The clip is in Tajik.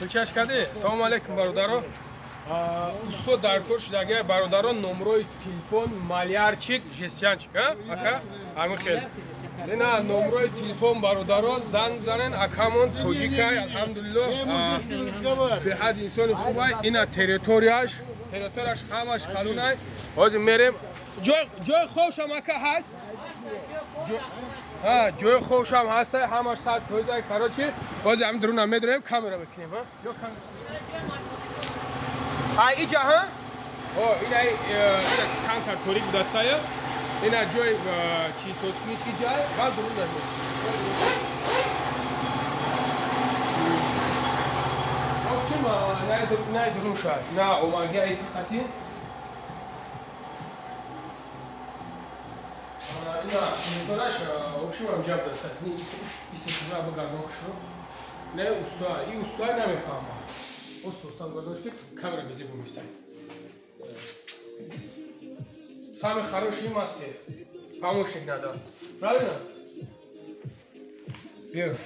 Кулчашкади, салому алейкум бародаро. Усто даркор шудаги бародаро номрои телефон малярчик жестянчик, ака? Ами хел. Лена номрои телефон бародаро занг занен акамон тоҷикай, алҳамдулиллоҳ. Беҳад инсони хубай, ина территорияш ҳамаш қалунай. Ҳозир мерем. Ҷои хобшам ака ҳаст? ҷои хобшам ҳаст, ҳамаш сар тӯзай, короче. Ҳозир ҳам дурунам медурем, камера бикунем, Ё камера. Иҷа, ина танкар торик будастая. Ина ҷои чиз созкуниш иҷа, баъд дурун дадем. Чума най дурун шад, на омага итиқати. Ина мотораш обшивам ҷаб дастад. Ни истифода ба гардон хушро. Не уста, и уста намефаҳмам. Устан гардониш камера мези бумисай. Самый хороший мастер. Помощник надо. Правильно? Пью.